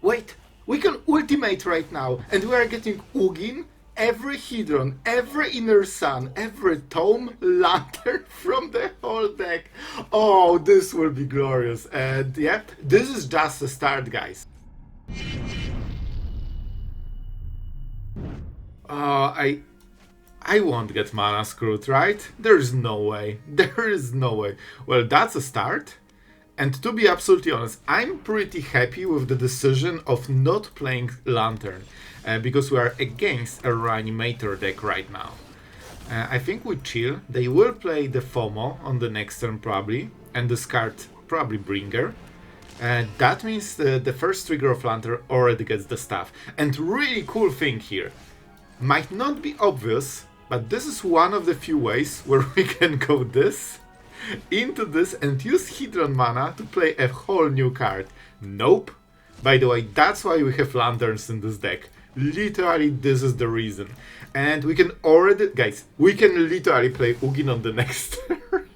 Wait, we can ultimate right now, and we are getting Ugin, every Hedron, every Inner Sun, every Tome, Lantern from the whole deck. Oh, this will be glorious. And yeah, this is just the start, guys. I won't get mana screwed, right? There's no way. There is no way. Well, that's a start. And to be absolutely honest, I'm pretty happy with the decision of not playing Lantern, because we are against a Reanimator deck right now. I think we chill. They will play the FOMO on the next turn probably, and discard probably Bringer. That means the first trigger of Lantern already gets the stuff. And really cool thing here, might not be obvious, but this is one of the few ways where we can go this into this and use Hedron mana to play a whole new card. Nope. By the way, that's why we have Lanterns in this deck. Literally, this is the reason. And we can already, guys, we can literally play Ugin on the next turn.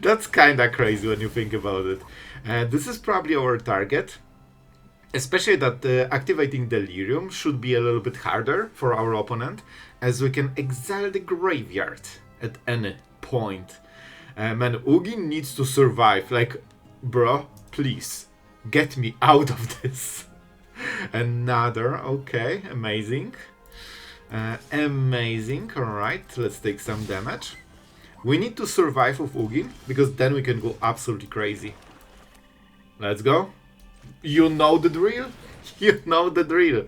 That's kinda crazy when you think about it. This is probably our target. Especially that activating Delirium should be a little bit harder for our opponent, as we can exile the graveyard at any point. Man, Ugin needs to survive. Like, bro, please, get me out of this. Another, okay, amazing. Amazing, alright, let's take some damage. We need to survive with Ugin, because then we can go absolutely crazy. Let's go. You know the drill? You know the drill.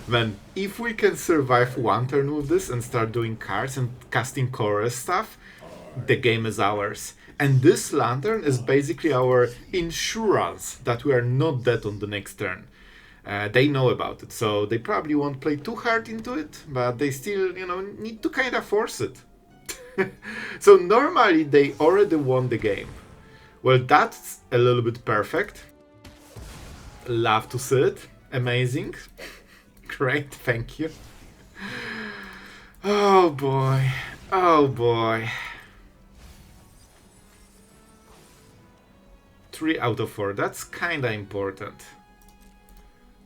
Man, if we can survive one turn with this and start doing cards and casting chorus stuff, the game is ours. And this Lantern is basically our insurance that we are not dead on the next turn. They know about it, so they probably won't play too hard into it, but they still, need to kind of force it. So normally they already won the game. Well, that's a little bit perfect. Love to see it. Amazing. Great, thank you. Oh boy. Oh boy. 3 out of 4. That's kinda important.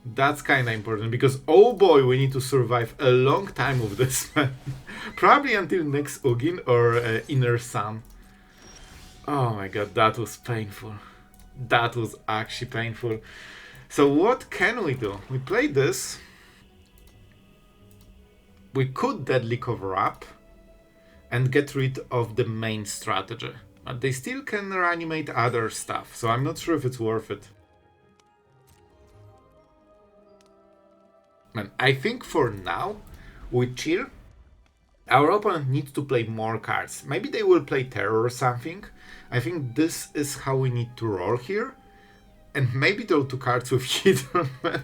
That's kinda important because, oh boy, we need to survive a long time with this, man. Probably until next Ugin or Inner Sun. Oh my god, that was painful. That was actually painful. So what can we do? We play this. We could deadly cover up and get rid of the main strategy. But they still can reanimate other stuff, so I'm not sure if it's worth it. Man, I think for now, we chill. Our opponent needs to play more cards. Maybe they will play Terror or something. I think this is how we need to roll here. And maybe draw 2 cards with Hedron, man.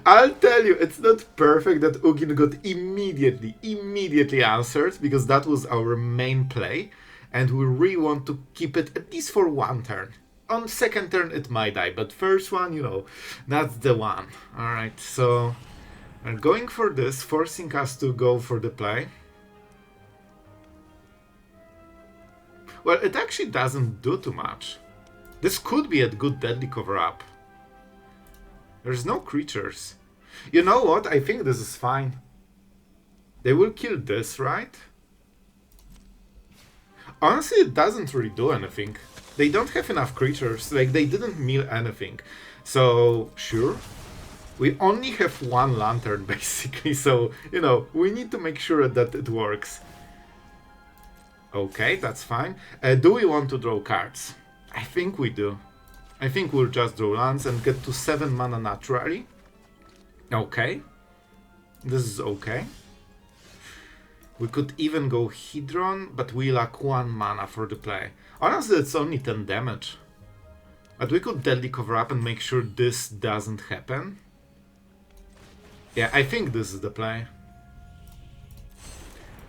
I'll tell you, it's not perfect that Ugin got immediately answered, because that was our main play. And we really want to keep it at least for one turn. On second turn it might die, but first one, that's the one. Alright, so we're going for this, forcing us to go for the play. Well, it actually doesn't do too much. This could be a good deadly cover-up. There's no creatures. You know what? I think this is fine. They will kill this, right? Honestly, it doesn't really do anything. They don't have enough creatures. Like, they didn't mill anything. So, sure. We only have one Lantern, basically. So, we need to make sure that it works. Okay, that's fine. Do we want to draw cards? I think we do. I think we'll just draw lands and get to 7 mana naturally. Okay. This is okay. We could even go Hedron, but we lack 1 mana for the play. Honestly, it's only 10 damage. But we could deadly cover up and make sure this doesn't happen. Yeah, I think this is the play.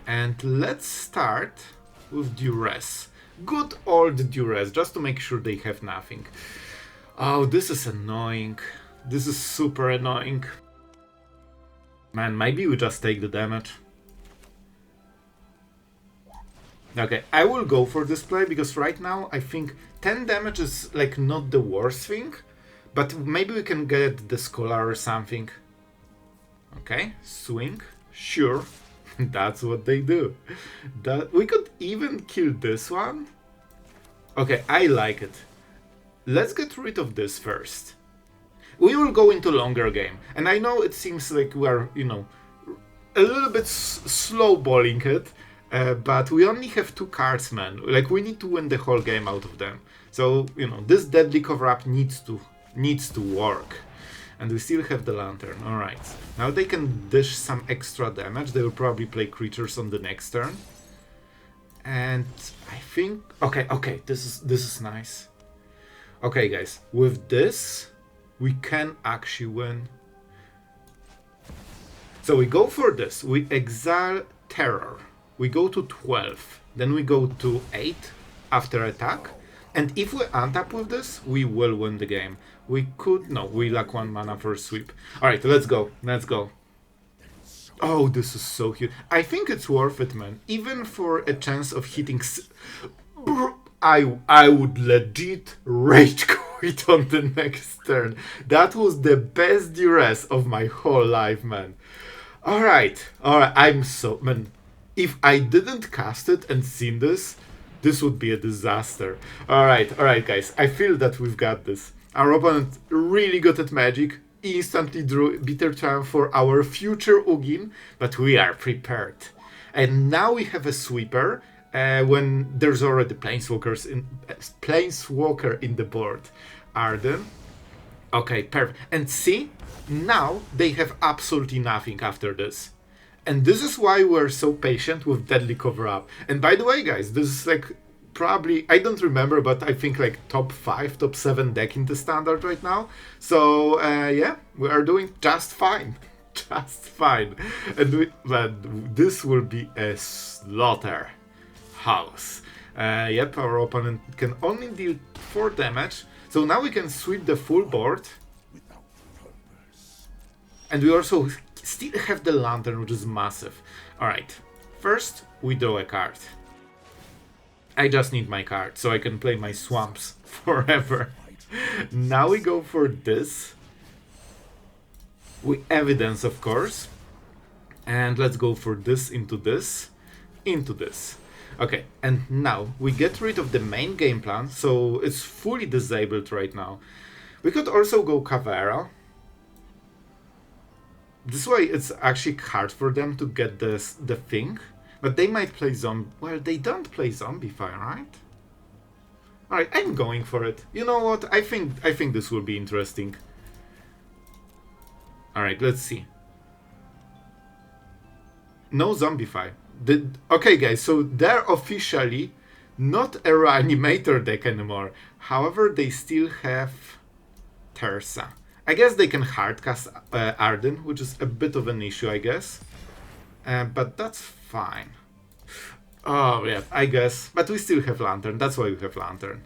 And let's start with Duress. Good old Duress, just to make sure they have nothing. Oh, this is annoying. This is super annoying. Man, maybe we just take the damage. Okay, I will go for this play because right now I think 10 damage is like not the worst thing. But maybe we can get the Scholar or something. Okay, swing. Sure. That's what they do. That we could even kill this one. Okay, I like it. Let's get rid of this first. We will go into longer game. And I know it seems like we are, you know, a little bit slow-balling it. But we only have 2 cards, man. Like, we need to win the whole game out of them. So, you know, this deadly cover-up needs to work. And we still have the Lantern. Alright. Now they can dish some extra damage. They will probably play creatures on the next turn. And I think... Okay, this is nice. Okay, guys. With this, we can actually win. So we go for this. We exile Terror. We go to 12. Then we go to 8 after attack. And if we untap with this, we will win the game. We could... No, we lack 1 mana for a sweep. Alright, let's go. Let's go. Oh, this is so huge. I think it's worth it, man. Even for a chance of hitting... I would legit rage quit on the next turn. That was the best duress of my whole life, man. Alright. I'm so... Man, if I didn't cast it and seen this, this would be a disaster. Alright, guys. I feel that we've got this. Our opponent really good at magic. Instantly drew Bitter Triumph for our future Ugin, but we are prepared. And now we have a sweeper when there's already Planeswalker in the board. Arden. Okay, perfect. And see, now they have absolutely nothing after this. And this is why we're so patient with Deadly Cover-Up. And by the way, guys, this is like probably, I don't remember, but I think like top 5, top 7 deck in the standard right now. So yeah, we are doing just fine. Just fine. And this will be a slaughter house. Yep, our opponent can only deal 4 damage. So now we can sweep the full board. And we also still have the Lantern, which is massive. Alright, first we draw a card. I just need my card, so I can play my swamps forever. Now we go for this. We evidence, of course. And let's go for this, into this, into this. Okay, and now we get rid of the main game plan, so it's fully disabled right now. We could also go Caveira. This way it's actually hard for them to get the thing. But they might play zombie. Well, they don't play Zombify, right? Alright, I'm going for it. You know what? I think this will be interesting. Alright, let's see. No Zombify. Okay, guys, so they're officially not a Reanimator deck anymore. However, they still have Terza. I guess they can hardcast Arden, which is a bit of an issue, I guess. But that's fine. Oh, yeah, I guess. But we still have Lantern. That's why we have Lantern.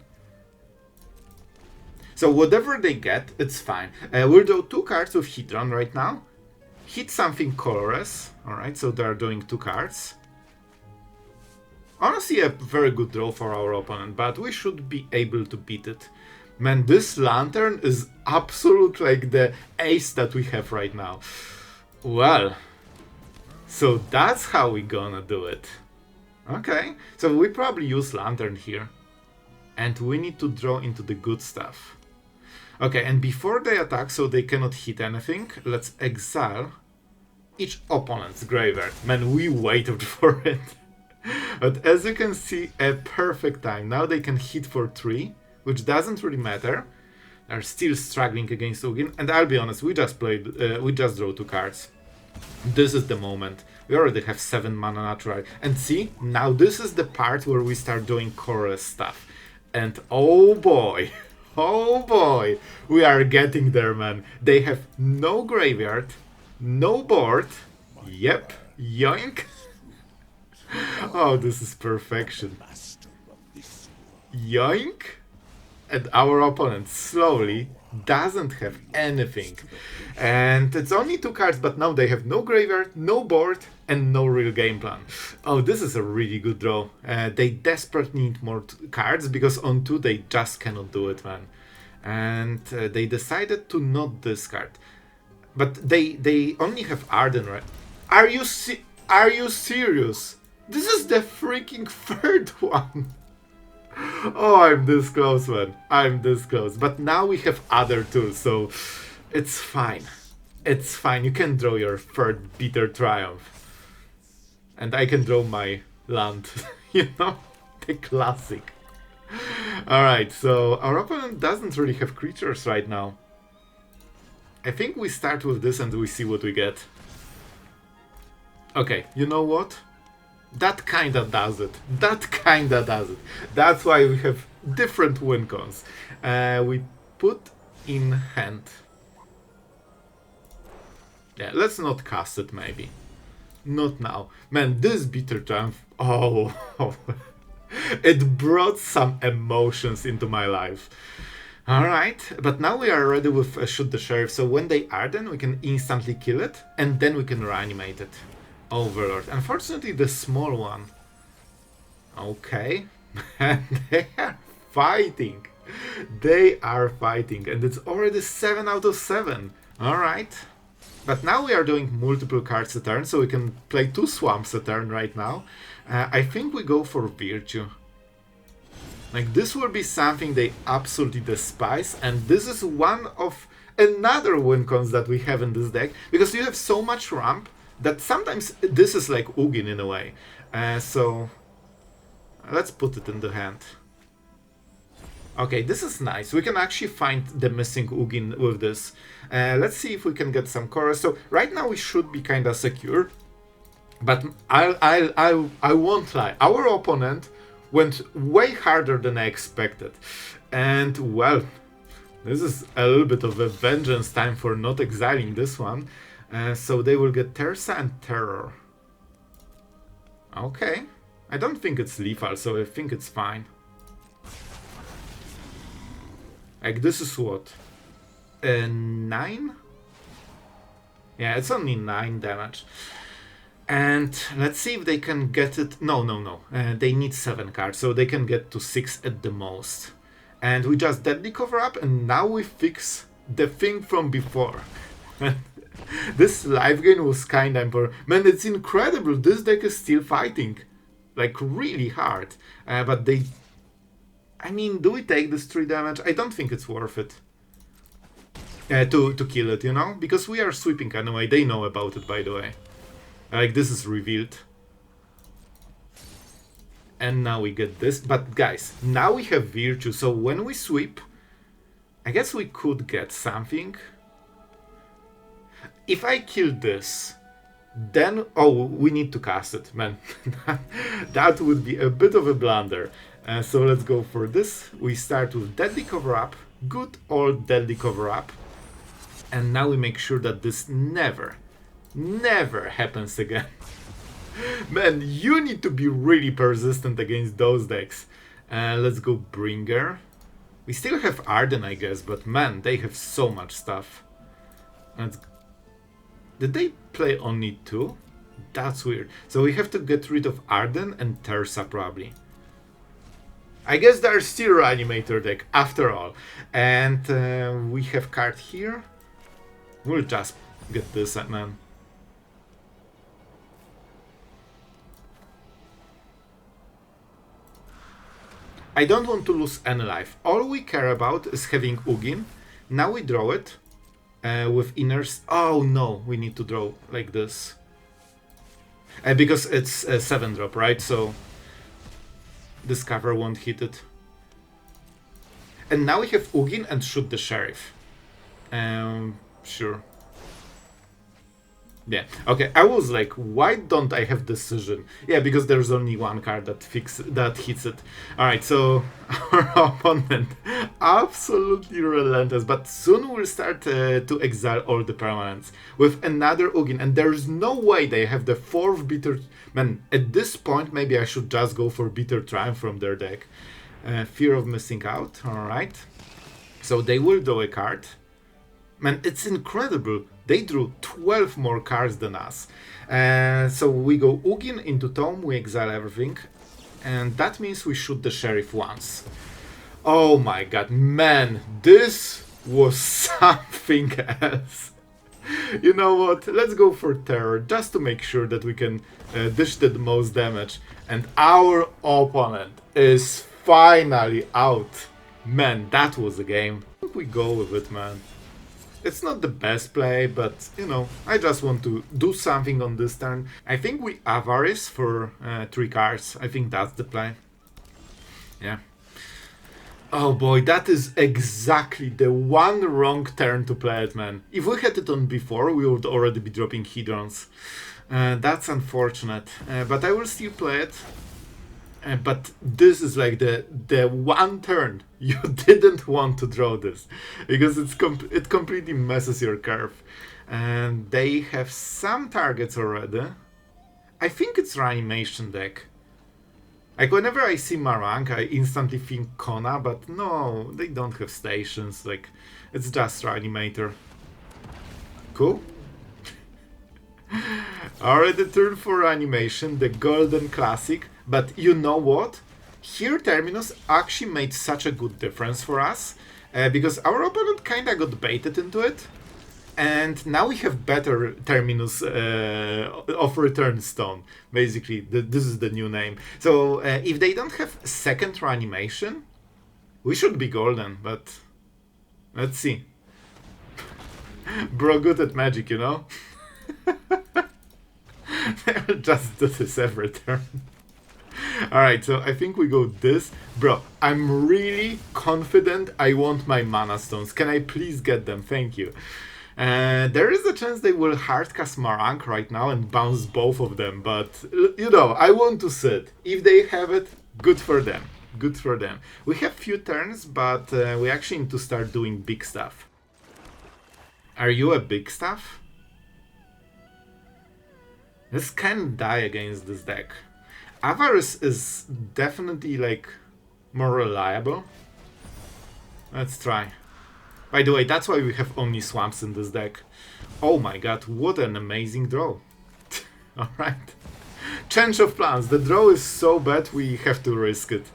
So whatever they get, it's fine. We'll do 2 cards with Hedron right now. Hit something colorless. Alright, so they're doing 2 cards. Honestly, a very good draw for our opponent, but we should be able to beat it. Man, this Lantern is absolute like the ace that we have right now. Well, so that's how we gonna do it. Okay, so we probably use Lantern here. And we need to draw into the good stuff. Okay, and before they attack, so they cannot hit anything, let's exile each opponent's graveyard. Man, we waited for it. But as you can see, a perfect time. Now they can hit for 3, which doesn't really matter. They're still struggling against Ugin. And I'll be honest, we just draw 2 cards. This is the moment. We already have 7 mana natural. And see, now this is the part where we start doing chorus stuff. And oh boy, we are getting there, man. They have no graveyard, no board. Yep, yoink. Oh, this is perfection. Yoink. And our opponent slowly doesn't have anything. And it's only 2 cards, but now they have no graveyard, no board, and no real game plan. Oh, this is a really good draw. They desperately need more cards, because on 2 they just cannot do it, man. And they decided to not discard. But they only have Arden, right? Are you serious? This is the freaking third one. Oh, I'm this close, man. I'm this close. But now we have other tools, so it's fine. It's fine. You can draw your third Bitter Triumph. And I can draw my land. You know? The classic. Alright, so our opponent doesn't really have creatures right now. I think we start with this and we see what we get. Okay, you know what? That kinda does it. That kinda does it. That's why we have different win cons. We put in hand. Yeah, let's not cast it maybe. Not now. Man, this Bitter Triumph. Oh. It brought some emotions into my life. Alright, but now we are ready with Shoot the Sheriff, so when they Arden, we can instantly kill it, and then we can reanimate it. Overlord. Unfortunately, the small one. Okay. And they are fighting. They are fighting, and it's already 7 out of 7. Alright. But now we are doing multiple cards a turn, so we can play 2 swamps a turn right now. I think we go for Virtue. Like, this will be something they absolutely despise, and this is one of another win cons that we have in this deck, because you have so much ramp that sometimes this is like Ugin in a way. So let's put it in the hand. Okay, this is nice. We can actually find the missing Ugin with this. Let's see if we can get some chorus. So right now we should be kind of secure. But I won't lie. Our opponent went way harder than I expected. And well, this is a little bit of a vengeance time for not exiling this one. So they will get Tersa and Terror. Okay. I don't think it's lethal, so I think it's fine. Like, this is what? 9? Yeah, it's only 9 damage. And let's see if they can get it. No. They need 7 cards, so they can get to 6 at the most. And we just deadly cover up, and now we fix the thing from before. This life gain was kinda important. Man, it's incredible. This deck is still fighting. Like, really hard. But they... I mean, do we take this 3 damage? I don't think it's worth it. To kill it, you know? Because we are sweeping anyway. They know about it, by the way. Like, this is revealed. And now we get this. But guys, now we have Virtue. So when we sweep, I guess we could get something. If I kill this, then... Oh, we need to cast it, man. That would be a bit of a blunder. So let's go for this. We start with Deadly Cover-Up. Good old Deadly Cover-Up. And now we make sure that this never happens again. Man, you need to be really persistent against those decks. Let's go Bringer. We still have Arden, I guess, but man, they have so much stuff. Did they play only 2? That's weird. So we have to get rid of Arden and Tersa probably. I guess they're still Reanimator deck after all. And we have card here. We'll just get this, man. I don't want to lose any life. All we care about is having Ugin. Now we draw it with inners. Oh no, we need to draw like this. Because it's a 7-drop, right? So this cover won't hit it. And now we have Ugin and Shoot the Sheriff. Sure. Yeah, okay, I was like, why don't I have Decision? Yeah, because there's only one card that hits it. Alright, so our opponent, absolutely relentless, but soon we'll start to exile all the permanents with another Ugin, and there's no way they have the 4th Bitter... Man, at this point, maybe I should just go for Bitter Triumph from their deck. Fear of missing out, alright. So they will draw a card. Man, it's incredible. They drew 12 more cards than us. So we go Ugin into Tome, we exile everything. And that means we shoot the Sheriff once. Oh my god, man, this was something else. You know what, let's go for terror, just to make sure that we can dish the most damage. And our opponent is finally out. Man, that was a game. I think we go with it, man. It's not the best play, but, you know, I just want to do something on this turn. I think we Avarice for 3 cards. I think that's the play. Yeah. Oh boy, that is exactly the one wrong turn to play it, man. If we had it on before, we would already be dropping Hedrons. That's unfortunate, but I will still play it. But this is like the one turn you didn't want to draw this, because it completely messes your curve. And they have some targets already. I think it's Reanimation deck. Like, whenever I see Marang, I instantly think Kona, but no, they don't have stations, like, it's just Reanimator. Cool. Already turn for animation, the golden classic, but you know what? Here Terminus actually made such a good difference for us, because our opponent kinda got baited into it, and now we have better Terminus of Return Stone. Basically, this is the new name. So if they don't have second reanimation, we should be golden, but let's see. Bro, good at magic, you know? They'll just do this every turn. Alright, so I think we go this. Bro, I'm really confident I want my mana stones. Can I please get them? Thank you. There is a chance they will hardcast Marang right now and bounce both of them, but, you know, I want to sit. If they have it, good for them. Good for them. We have few turns, but we actually need to start doing big stuff. Are you a big stuff? This can die against this deck. Avarice is definitely, like, more reliable. Let's try. By the way, that's why we have only swamps in this deck. Oh my god, what an amazing draw. Alright. Change of plans. The draw is so bad, we have to risk it.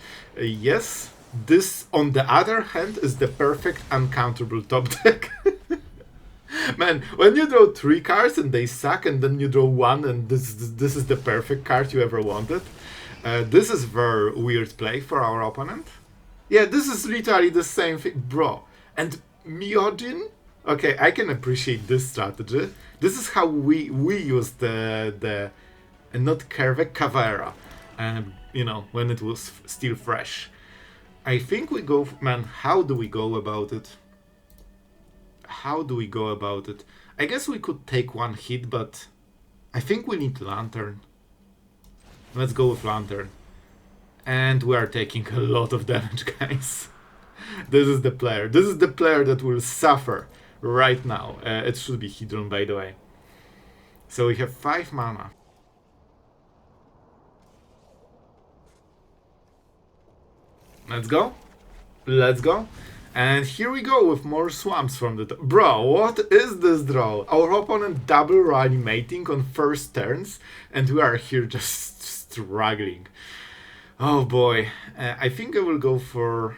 Yes, this, on the other hand, is the perfect uncounterable top deck. Man, when you draw 3 cards and they suck, and then you draw 1 and this is the perfect card you ever wanted. This is very weird play for our opponent. Yeah, this is literally the same thing, bro. And Ugin? Okay, I can appreciate this strategy. This is how we use the not Curve, Cavera. You know, when it was still fresh. I think we go... Man, how do we go about it? How do we go about it? I guess we could take 1 hit, but I think we need Lantern. Let's go with Lantern. And we are taking a lot of damage, guys. This is the player. This is the player that will suffer right now. It should be Hedron, by the way. So we have 5 mana. Let's go. Let's go. And here we go with more swamps from the top. Bro, what is this draw? Our opponent double reanimating on first turns, and we are here just struggling. Oh boy. I think I will go for...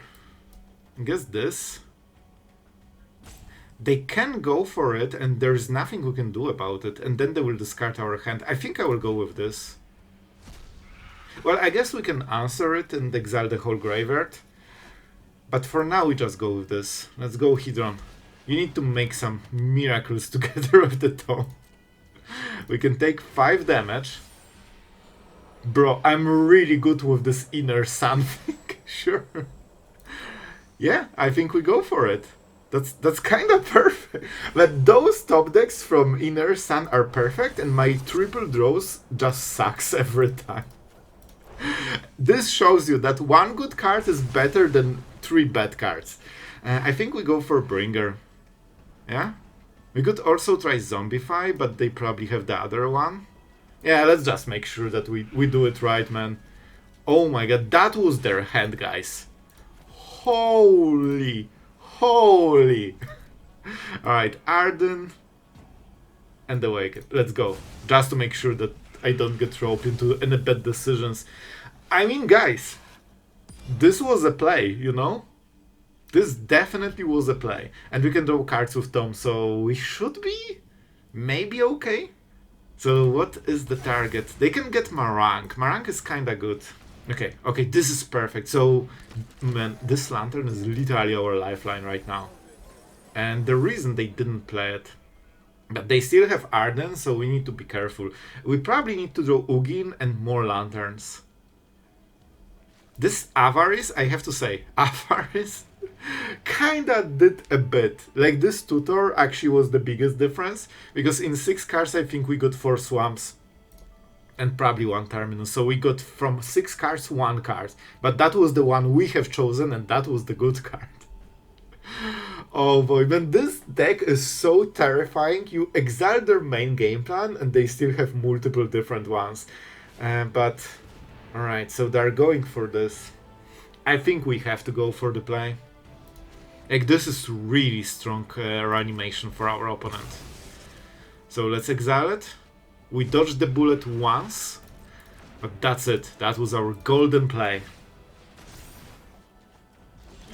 I guess this. They can go for it, and there's nothing we can do about it, and then they will discard our hand. I think I will go with this. Well, I guess we can answer it and exile the whole graveyard. But for now, we just go with this. Let's go, Hedron. You need to make some miracles together with the Tome. We can take 5 damage. Bro, I'm really good with this inner sun thing. Sure. Yeah, I think we go for it. That's kind of perfect. But those top decks from Inner Sun are perfect, and my triple draws just sucks every time. This shows you that 1 good card is better than 3 bad cards. I think we go for Bringer. Yeah? We could also try Zombify, but they probably have the other one. Yeah, let's just make sure that we do it right, man. Oh my god, that was their hand, guys. Holy. Alright, Arden and Awaken. Let's go. Just to make sure that I don't get roped into any bad decisions. I mean, guys, this was a play, you know? This definitely was a play. And we can draw cards with Tome, so we should be maybe okay. So what is the target? They can get Marang. Marang is kinda good. Okay, okay, this is perfect. So, man, this Lantern is literally our lifeline right now. And the reason they didn't play it. But they still have Arden, so we need to be careful. We probably need to draw Ugin and more Lanterns. This Avarice, I have to say, Avarice kinda did a bit. Like, this tutor actually was the biggest difference, because in 6 cards I think we got 4 swamps and probably 1 terminus. So we got from 6 cards 1 card, but that was the one we have chosen, and that was the good card. Oh boy, man, this deck is so terrifying. You exile their main game plan and they still have multiple different ones. But alright, so they're going for this. I think we have to go for the play. Like, this is really strong reanimation for our opponent. So let's exile it. We dodged the bullet once, but that's it. That was our golden play.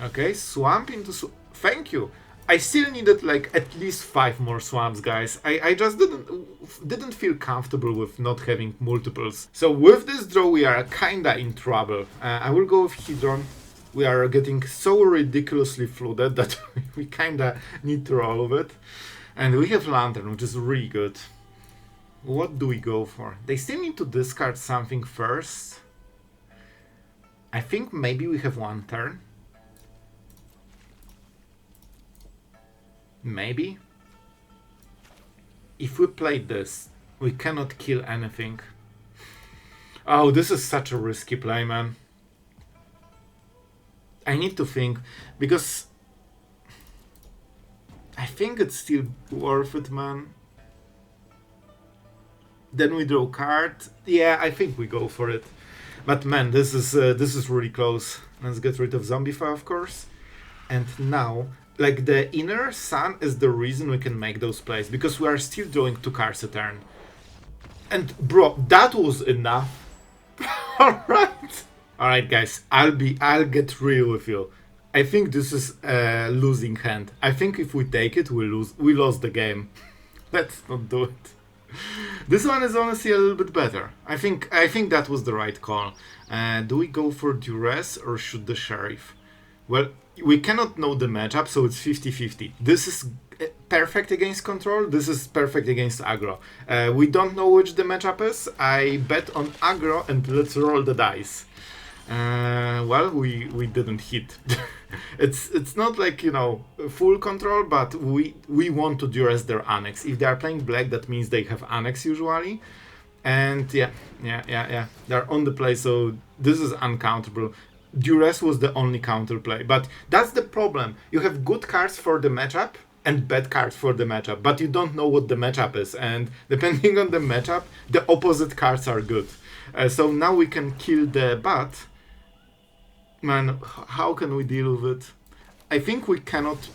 Okay, swamp into thank you. I still needed like at least 5 more swamps, guys. I just didn't feel comfortable with not having multiples. So with this draw we are kinda in trouble. I will go with Hedron. We are getting so ridiculously flooded that we kinda need to roll with it. And we have Lantern, which is really good. What do we go for? They still need to discard something first. I think maybe we have 1 turn. Maybe. If we play this, we cannot kill anything. Oh, this is such a risky play, man. I need to think, because I think it's still worth it, man. Then we draw a card. Yeah, I think we go for it. But man, this is really close. Let's get rid of Zombify, of course. And now, like, the inner sun is the reason we can make those plays, because we are still drawing 2 cards a turn. And bro, that was enough. Alright guys, I'll get real with you. I think this is a losing hand. I think if we take it, we lost the game. Let's not do it. This one is honestly a little bit better. I think that was the right call. Do we go for Duress or shoot the Sheriff? Well, we cannot know the matchup, so it's 50-50. This is perfect against control, this is perfect against aggro. We don't know which the matchup is. I bet on aggro and let's roll the dice. Well, we didn't hit. It's not like, you know, full control, but we want to duress their Annex. If they are playing black, that means they have Annex usually. And yeah, they're on the play, so this is uncounterable. Duress was the only counterplay, but that's the problem. You have good cards for the matchup and bad cards for the matchup, but you don't know what the matchup is, and depending on the matchup, the opposite cards are good. So now we can kill the bat. Man, how can we deal with it? I think we cannot,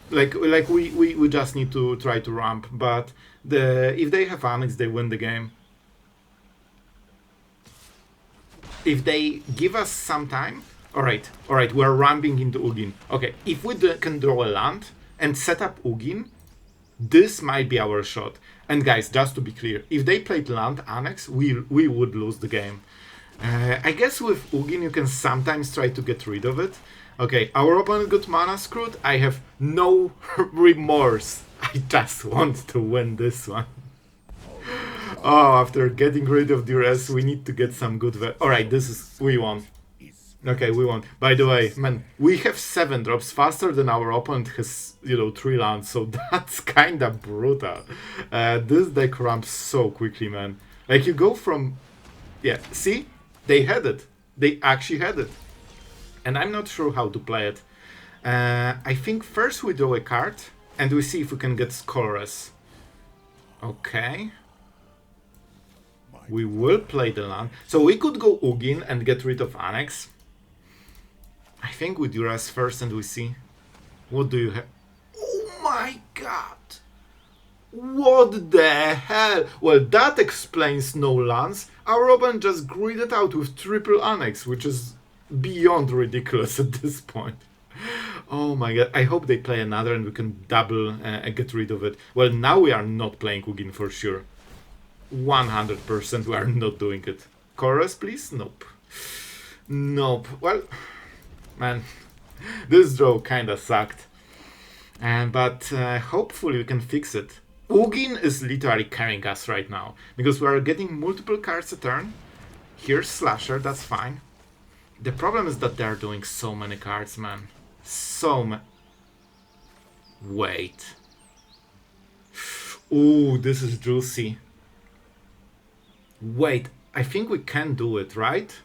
like we just need to try to ramp, but if they have Annex, they win the game. If they give us some time, alright, we're ramping into Ugin. Okay, if we can draw a land and set up Ugin, this might be our shot. And guys, just to be clear, if they played land Annex, we would lose the game. I guess with Ugin you can sometimes try to get rid of it. Okay, our opponent got mana screwed. I have no remorse. I just want to win this one. Oh, after getting rid of Duress, we need to get some good... Alright, we won. Okay, we won. By the way, man, we have 7 drops faster than our opponent has, 3 lands, so that's kinda brutal. This deck ramps so quickly, man. Like, you go from... Yeah, see? They had it. They actually had it. And I'm not sure how to play it. I think first we draw a card, and we see if we can get colorless. Okay. We will play the land. So we could go Ugin and get rid of Annex. I think we Duress first and we see. What do you have? Oh my god! What the hell? Well, that explains no lands. Our opponent just gridded out with triple Annex, which is beyond ridiculous at this point. Oh my god, I hope they play another and we can double and get rid of it. Well, now we are not playing Ugin for sure. 100% we are not doing it. Chorus, please? Nope. Nope. Well, man, this draw kinda sucked. But hopefully we can fix it. Ugin is literally carrying us right now, because we are getting multiple cards a turn. Here's Slasher, that's fine. The problem is that they are doing so many cards, man. So many. Wait. Ooh, this is juicy. Wait, I think we can do it, right?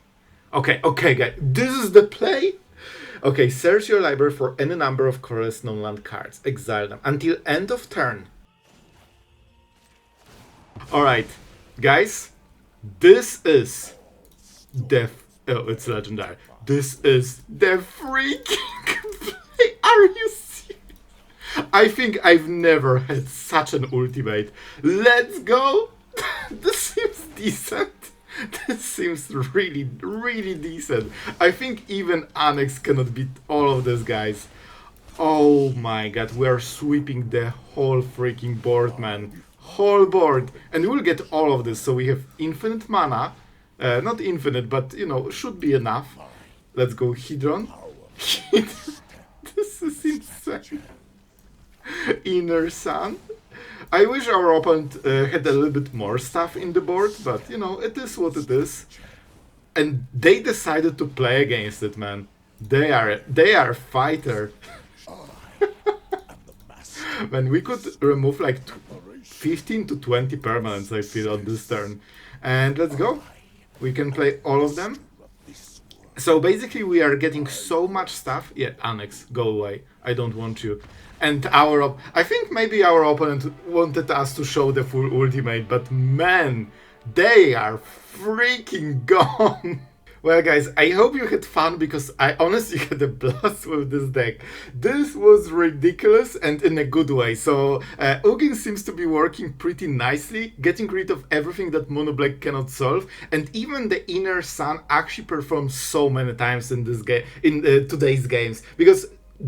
Okay, guys, this is the play. Okay, search your library for any number of Chorus non-land cards. Exile them until end of turn. Alright, guys, this is the... Oh, it's legendary. This is the freaking play. Are you serious? I think I've never had such an ultimate. Let's go. This seems decent. This seems really, really decent. I think even Annex cannot beat all of these guys. Oh my god, we are sweeping the whole freaking board, man. Whole board. And we'll get all of this. So we have infinite mana. Not infinite, but, you know, should be enough. Let's go Hedron. This is insane. Inner Sun. I wish our opponent had a little bit more stuff in the board, but, you know, it is what it is. And they decided to play against it, man. They are fighter. Man, we could remove like 15 to 20 permanents, I feel, on this turn. And let's go. We can play all of them. So basically we are getting so much stuff. Yeah, Annex, go away. I don't want you. And I think maybe our opponent wanted us to show the full ultimate, but man, they are freaking gone. Well, guys, I hope you had fun, because I honestly had a blast with this deck. This was ridiculous and in a good way. So Ugin seems to be working pretty nicely, getting rid of everything that Mono Black cannot solve, and even the Inner Sun actually performs so many times in this game, in today's games, because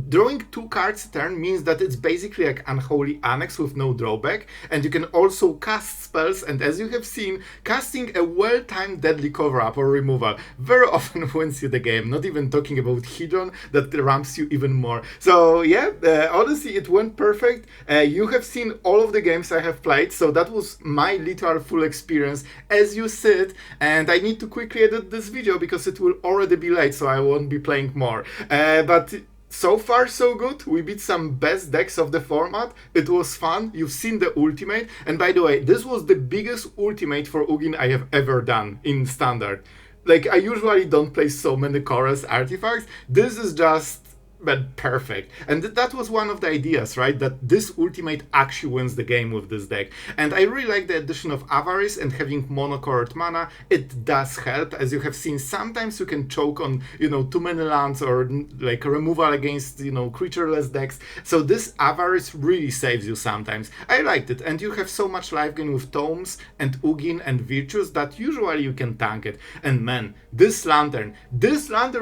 drawing 2 cards a turn means that it's basically like Unholy Annex with no drawback, and you can also cast spells, and as you have seen, casting a well-timed Deadly Cover-Up or Removal very often wins you the game, not even talking about Hedron that ramps you even more. So yeah, honestly it went perfect. You have seen all of the games I have played, so that was my literal full experience as you said, and I need to quickly edit this video because it will already be late, so I won't be playing more. But so far, so good. We beat some best decks of the format. It was fun. You've seen the ultimate. And by the way, this was the biggest ultimate for Ugin I have ever done in Standard. Like, I usually don't play so many Chorus artifacts. This is just... but perfect. And that was one of the ideas, right? That this ultimate actually wins the game with this deck. And I really like the addition of Avarice and having monocolored mana. It does help. As you have seen, sometimes you can choke on, you know, too many lands or like removal against, you know, creatureless decks. So this Avarice really saves you sometimes. I liked it. And you have so much life gain with Tomes and Ugin and Virtues that usually you can tank it. And man, this Lantern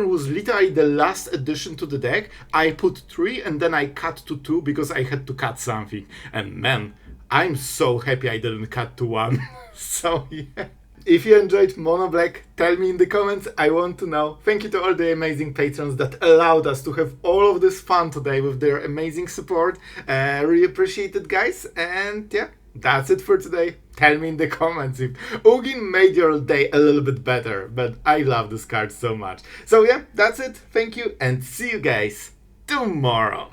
was literally the last addition to the deck. I put 3 and then I cut to 2 because I had to cut something. And man, I'm so happy I didn't cut to 1. So yeah. If you enjoyed Mono Black, tell me in the comments, I want to know. Thank you to all the amazing patrons that allowed us to have all of this fun today with their amazing support. Really appreciate it, guys. And yeah, that's it for today. Tell me in the comments if Ugin made your day a little bit better, but I love this card so much. So yeah, that's it. Thank you and see you guys tomorrow.